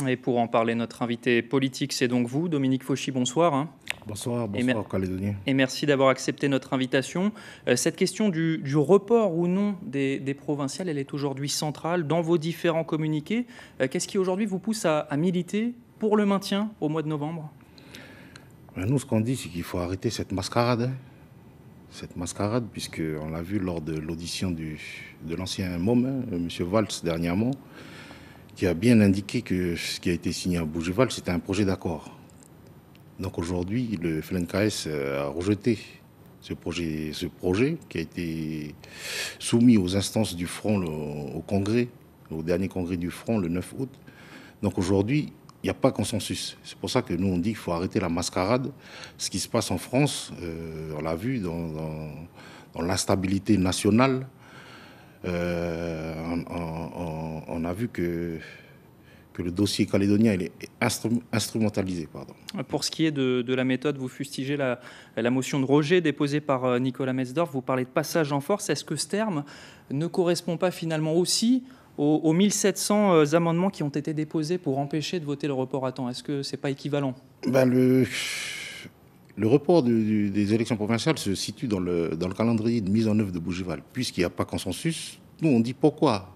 Et pour en parler, notre invité politique, c'est donc vous, Dominique Fauchy, bonsoir. Bonsoir, Calédonien. Et merci d'avoir accepté notre invitation. Cette question du report ou non des provinciales, elle est aujourd'hui centrale dans vos différents communiqués. Qu'est-ce qui aujourd'hui vous pousse à militer pour le maintien au mois de novembre? Nous, ce qu'on dit, c'est qu'il faut arrêter cette mascarade. Cette mascarade, puisqu'on l'a vu lors de l'audition de l'ancien MOM, M. Valls, dernièrement, qui a bien indiqué que ce qui a été signé à Bougival, c'était un projet d'accord. Donc aujourd'hui, le FLNKS a rejeté ce projet qui a été soumis aux instances du Front au Congrès, au dernier Congrès du Front le 9 août. Donc aujourd'hui, il n'y a pas consensus. C'est pour ça que nous, on dit qu'il faut arrêter la mascarade. Ce qui se passe en France, on l'a vu dans l'instabilité nationale. On a vu que le dossier calédonien il est instrumentalisé. Pardon. Pour ce qui est de la méthode, vous fustigez la motion de rejet déposée par Nicolas Metzdorf. Vous parlez de passage en force. Est-ce que ce terme ne correspond pas finalement aussi aux 1700 amendements qui ont été déposés pour empêcher de voter le report à temps? Est-ce que ce n'est pas équivalent? Le report des élections provinciales se situe dans le calendrier de mise en œuvre de Bougival. Puisqu'il n'y a pas consensus, nous on dit pourquoi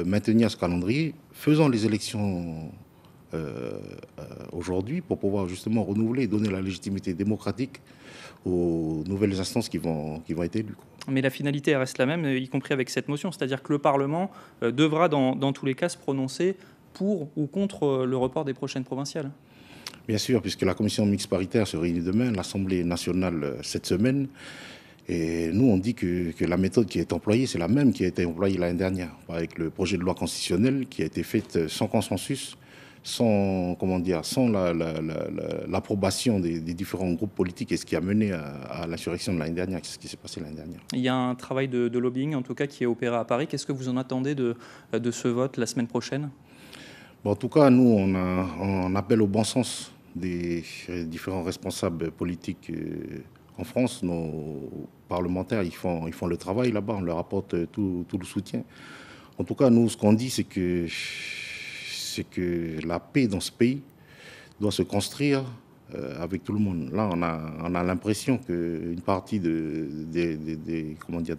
maintenir ce calendrier, faisons les élections aujourd'hui pour pouvoir justement renouveler et donner la légitimité démocratique aux nouvelles instances qui vont être élues. Mais la finalité reste la même, y compris avec cette motion, c'est-à-dire que le Parlement devra dans tous les cas se prononcer pour ou contre le report des prochaines provinciales. Bien sûr, puisque la commission mixte paritaire se réunit demain, l'Assemblée nationale cette semaine. Et nous, on dit que la méthode qui est employée, c'est la même qui a été employée l'année dernière, avec le projet de loi constitutionnelle qui a été fait sans consensus, sans l'approbation des différents groupes politiques, et ce qui a mené à l'insurrection de l'année dernière, ce qui s'est passé l'année dernière. Il y a un travail de lobbying, en tout cas, qui est opéré à Paris. Qu'est-ce que vous en attendez de ce vote la semaine prochaine? En tout cas, nous, on appelle au bon sens des différents responsables politiques en France. Nos parlementaires, ils font le travail là-bas, on leur apporte tout le soutien. En tout cas, nous, ce qu'on dit, c'est que la paix dans ce pays doit se construire avec tout le monde. Là, on a l'impression qu'une partie des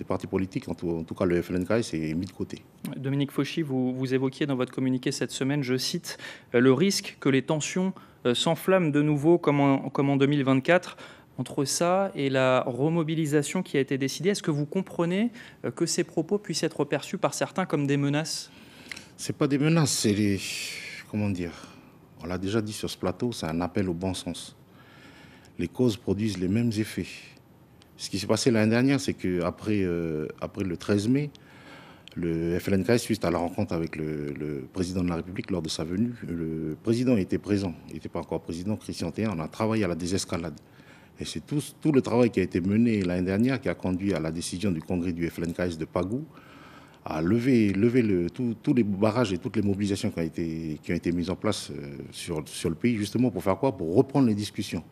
partis politiques, en tout cas le FLNKS, est mis de côté. Dominique Fauchy, vous évoquiez dans votre communiqué cette semaine, je cite, le risque que les tensions s'enflamment de nouveau comme en 2024. Entre ça et la remobilisation qui a été décidée, est-ce que vous comprenez que ces propos puissent être perçus par certains comme des menaces? C'est pas des menaces, c'est les... Comment dire? On l'a déjà dit sur ce plateau, c'est un appel au bon sens. Les causes produisent les mêmes effets. Ce qui s'est passé l'année dernière, c'est qu'après le 13 mai, le FLNKS, suite à la rencontre avec le président de la République lors de sa venue, le président était présent. Il n'était pas encore président, Christian Théan. On a travaillé à la désescalade. Et c'est tout le travail qui a été mené l'année dernière qui a conduit à la décision du congrès du FLNKS de Pagou à lever tous les barrages et toutes les mobilisations qui ont été mises en place sur le pays, justement pour faire quoi? Pour reprendre les discussions.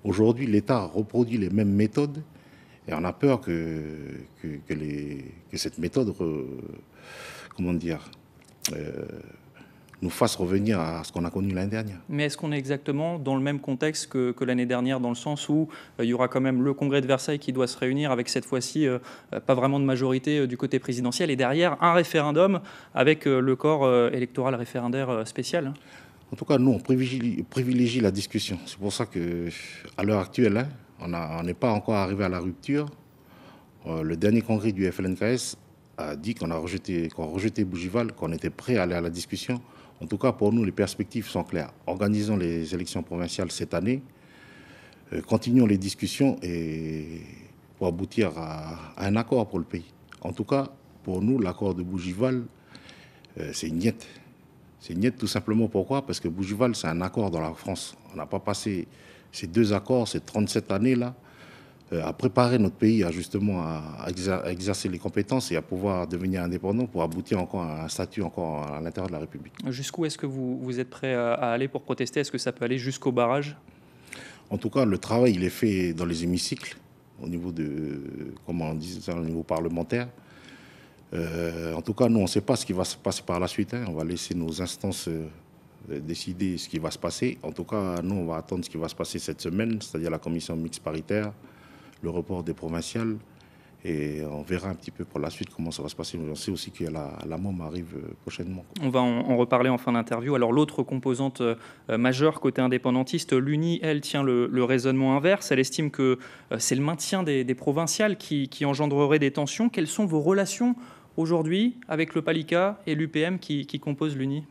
Aujourd'hui, l'État reproduit les mêmes méthodes et on a peur que cette méthode nous fasse revenir à ce qu'on a connu l'année dernière. Mais est-ce qu'on est exactement dans le même contexte que l'année dernière, dans le sens où il y aura quand même le congrès de Versailles qui doit se réunir avec cette fois-ci pas vraiment de majorité du côté présidentiel et derrière un référendum avec le corps électoral référendaire spécial? En tout cas, nous, on privilégie la discussion. C'est pour ça qu'à l'heure actuelle, on n'est pas encore arrivé à la rupture. Le dernier congrès du FLNKS a dit qu'on rejetait Bougival, qu'on était prêt à aller à la discussion. En tout cas, pour nous, les perspectives sont claires. Organisons les élections provinciales cette année, continuons les discussions pour aboutir à un accord pour le pays. En tout cas, pour nous, l'accord de Bougival, c'est une niette. C'est une niette tout simplement pourquoi? Parce que Bougival, c'est un accord dans la France. On n'a pas passé ces deux accords, ces 37 années-là, à préparer notre pays à exercer les compétences et à pouvoir devenir indépendant pour aboutir encore à un statut encore à l'intérieur de la République. Jusqu'où est-ce que vous êtes prêt à aller pour protester? Est-ce que ça peut aller jusqu'au barrage? En tout cas, le travail, il est fait dans les hémicycles, au niveau au niveau parlementaire. En tout cas, nous, on ne sait pas ce qui va se passer par la suite. On va laisser nos instances décider ce qui va se passer. En tout cas, nous, on va attendre ce qui va se passer cette semaine, c'est-à-dire la commission mixte paritaire, le report des provinciales, et on verra un petit peu pour la suite comment ça va se passer. Mais on sait aussi que la MOM arrive prochainement. On va en reparler en fin d'interview. Alors l'autre composante majeure côté indépendantiste, l'UNI, elle, tient le raisonnement inverse. Elle estime que c'est le maintien des provinciales qui engendrerait des tensions. Quelles sont vos relations aujourd'hui avec le PALICA et l'UPM qui composent l'UNI ?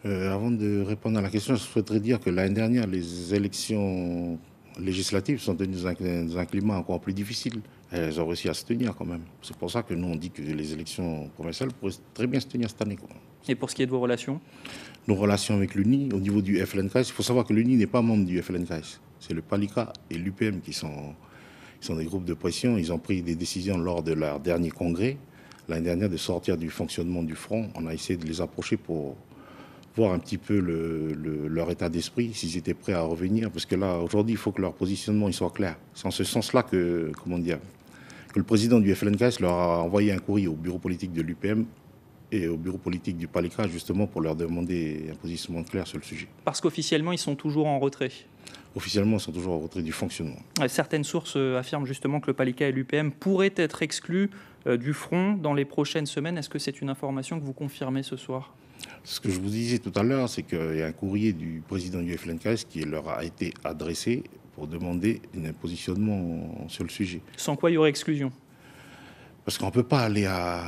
Avant de répondre à la question, je souhaiterais dire que l'année dernière, les élections législatives sont tenues dans un climat encore plus difficile. Elles ont réussi à se tenir quand même. C'est pour ça que nous, on dit que les élections provinciales pourraient très bien se tenir cette année. Et pour ce qui est de vos relations ? Nos relations avec l'UNI, au niveau du FLNKS, il faut savoir que l'UNI n'est pas membre du FLNKS. C'est le PALICA et l'UPM qui sont des groupes de pression. Ils ont pris des décisions lors de leur dernier congrès, l'année dernière, de sortir du fonctionnement du front. On a essayé de les approcher pour voir un petit peu leur état d'esprit, s'ils étaient prêts à revenir. Parce que là, aujourd'hui, il faut que leur positionnement il soit clair. C'est en ce sens-là que le président du FLNKS leur a envoyé un courrier au bureau politique de l'UPM et au bureau politique du PALICA, justement pour leur demander un positionnement clair sur le sujet. Parce qu'officiellement, ils sont toujours en retrait. Officiellement, ils sont toujours en retrait du fonctionnement. Certaines sources affirment justement que le PALICA et l'UPM pourraient être exclus du front dans les prochaines semaines. Est-ce que c'est une information que vous confirmez ce soir ? Ce que je vous disais tout à l'heure, c'est qu'il y a un courrier du président du FLNKS qui leur a été adressé pour demander un positionnement sur le sujet. Sans quoi il y aurait exclusion ? Parce qu'on ne peut pas aller à...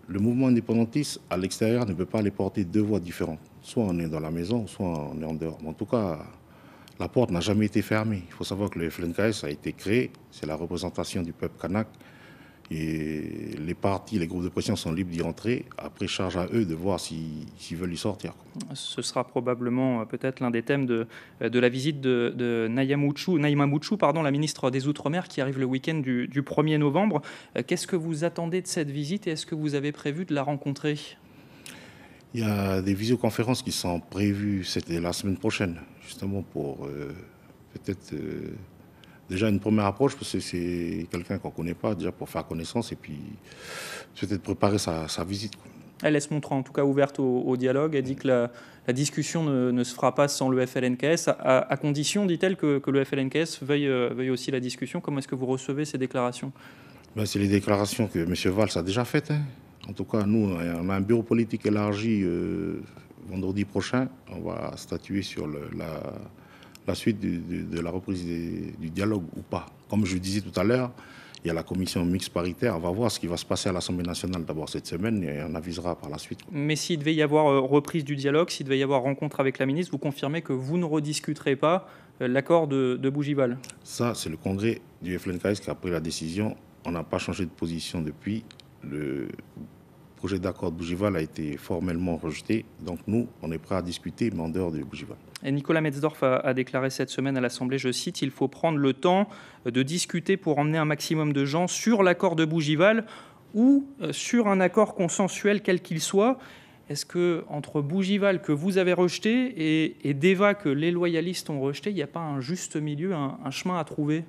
Le mouvement indépendantiste, à l'extérieur, ne peut pas aller porter deux voix différentes. Soit on est dans la maison, soit on est en dehors. Mais en tout cas, la porte n'a jamais été fermée. Il faut savoir que le FLNKS a été créé, c'est la représentation du peuple kanak. Et les partis, les groupes de pression sont libres d'y rentrer. Après, charge à eux de voir s'ils veulent y sortir. Ce sera probablement peut-être l'un des thèmes de la visite de Naïma Mouchou, la ministre des Outre-mer, qui arrive le week-end du 1er novembre. Qu'est-ce que vous attendez de cette visite et est-ce que vous avez prévu de la rencontrer ? Il y a des visioconférences qui sont prévues la semaine prochaine, justement pour peut-être... déjà une première approche, parce que c'est quelqu'un qu'on ne connaît pas, déjà pour faire connaissance et puis peut-être préparer sa visite. Elle se montre en tout cas ouverte au dialogue. Elle dit que la discussion ne se fera pas sans le FLNKS, à condition, dit-elle, que le FLNKS veuille aussi la discussion. Comment est-ce que vous recevez ces déclarations ? C'est les déclarations que M. Valls a déjà faites. En tout cas, nous, on a un bureau politique élargi vendredi prochain. On va statuer sur la suite de la reprise du dialogue ou pas. Comme je le disais tout à l'heure, il y a la commission mixte paritaire. On va voir ce qui va se passer à l'Assemblée nationale d'abord cette semaine et on avisera par la suite. Mais s'il devait y avoir reprise du dialogue, s'il devait y avoir rencontre avec la ministre, vous confirmez que vous ne rediscuterez pas l'accord de Bougival ? Ça, c'est le congrès du FLNKS qui a pris la décision. On n'a pas changé de position depuis. Le projet d'accord de Bougival a été formellement rejeté. Donc nous, on est prêt à discuter, mais en dehors de Bougival. Et Nicolas Metzdorf a déclaré cette semaine à l'Assemblée, je cite, « Il faut prendre le temps de discuter pour emmener un maximum de gens sur l'accord de Bougival ou sur un accord consensuel quel qu'il soit ». Est-ce qu'entre Bougival, que vous avez rejeté, et Deva, que les loyalistes ont rejeté, il n'y a pas un juste milieu, un chemin à trouver ?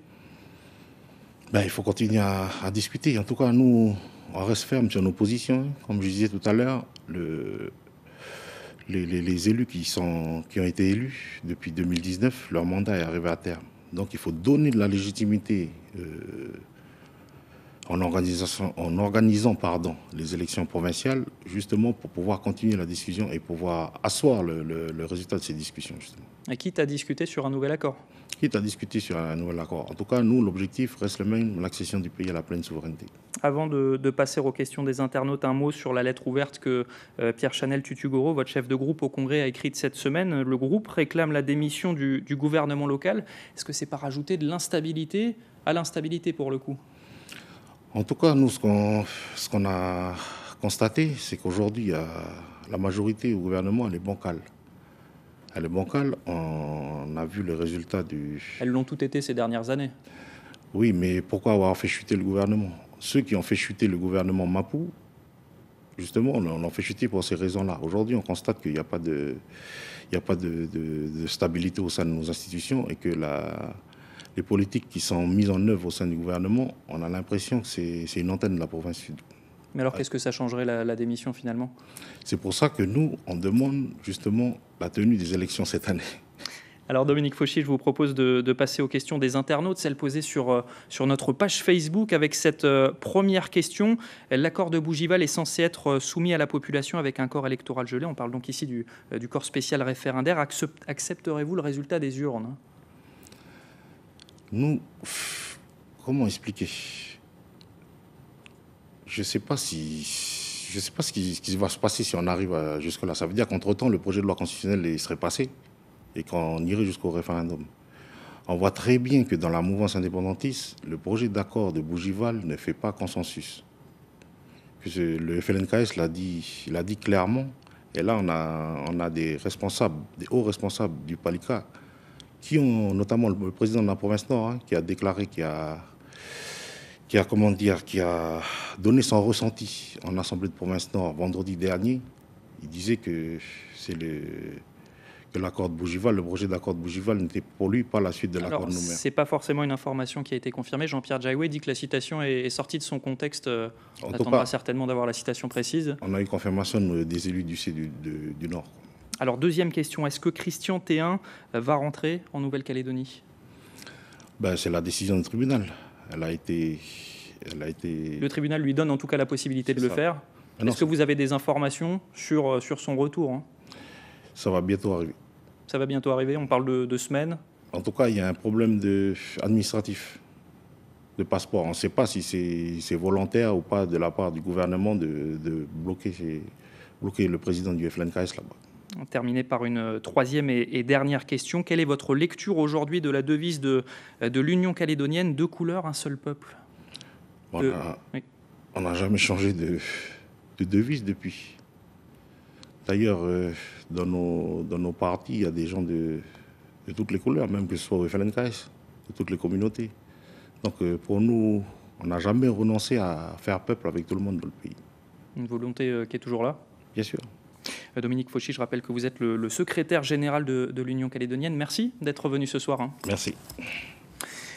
Il faut continuer à discuter. En tout cas, nous, on reste ferme sur nos positions. Comme je disais tout à l'heure, les élus qui ont été élus depuis 2019, leur mandat est arrivé à terme. Donc il faut donner de la légitimité en organisant les élections provinciales, justement pour pouvoir continuer la discussion et pouvoir asseoir le résultat de ces discussions. Justement. Et quitte à discuter sur un nouvel accord ? Quitte à discuter sur un nouvel accord. En tout cas, nous, l'objectif reste le même, l'accession du pays à la pleine souveraineté. Avant de passer aux questions des internautes, un mot sur la lettre ouverte que Pierre Chanel Tutugoro, votre chef de groupe au Congrès, a écrite cette semaine. Le groupe réclame la démission du gouvernement local. Est-ce que c'est pas rajouter de l'instabilité à l'instabilité pour le coup ? En tout cas, nous, ce qu'on a constaté, c'est qu'aujourd'hui, la majorité au gouvernement, elle est bancale. Elle est bancale, on a vu le résultat du... Elles l'ont toutes été ces dernières années. Oui, mais pourquoi avoir fait chuter le gouvernement ? Ceux qui ont fait chuter le gouvernement Mapou, justement, on l'a fait chuter pour ces raisons-là. Aujourd'hui, on constate qu'il n'y a pas de stabilité au sein de nos institutions et que les politiques qui sont mises en œuvre au sein du gouvernement, on a l'impression que c'est une antenne de la province sud. Mais alors, qu'est-ce que ça changerait la démission finalement? C'est pour ça que nous, on demande justement la tenue des élections cette année. Alors Dominique Fauchy, je vous propose de passer aux questions des internautes, celles posées sur notre page Facebook avec cette première question. L'accord de Bougival est censé être soumis à la population avec un corps électoral gelé. On parle donc ici du corps spécial référendaire. Accepterez-vous le résultat des urnes? Nous, comment expliquer? Je ne sais pas ce qui va se passer si on arrive jusque-là. Ça veut dire qu'entre-temps, le projet de loi constitutionnelle serait passé et qu'on irait jusqu'au référendum. On voit très bien que dans la mouvance indépendantiste, le projet d'accord de Bougival ne fait pas consensus. Le FLNKS l'a dit clairement. Et là, on a des hauts responsables du PALICA, qui ont notamment le président de la province Nord, qui a déclaré, qui a donné son ressenti en Assemblée de province Nord vendredi dernier. Il disait que l'accord de Bougival, le projet d'accord de Bougival n'était pour lui pas la suite de l'accord de Nouméa. Ce n'est pas forcément une information qui a été confirmée. Jean-Pierre Jaioué dit que la citation est sortie de son contexte. On attendra certainement d'avoir la citation précise. On a eu confirmation des élus du Nord. Alors, deuxième question, est-ce que Christian Théin va rentrer en Nouvelle-Calédonie? C'est la décision du tribunal. Elle a été... Le tribunal lui donne en tout cas la possibilité de le faire. Est-ce que vous avez des informations sur son retour? Ça va bientôt arriver. Ça va bientôt arriver, on parle de semaines? En tout cas, il y a un problème administratif de passeport. On ne sait pas si c'est volontaire ou pas de la part du gouvernement de bloquer le président du FLNKS là-bas. On termine par une troisième et dernière question. Quelle est votre lecture aujourd'hui de la devise de l'Union calédonienne, 2 couleurs, un seul peuple? On n'a jamais changé de devise depuis. D'ailleurs, dans nos partis, il y a des gens de toutes les couleurs, même que ce soit au FLNKS, de toutes les communautés. Donc pour nous, on n'a jamais renoncé à faire peuple avec tout le monde dans le pays. Une volonté qui est toujours là? Bien sûr. Dominique Fauchy, je rappelle que vous êtes le secrétaire général de l'Union calédonienne. Merci d'être venu ce soir. Merci.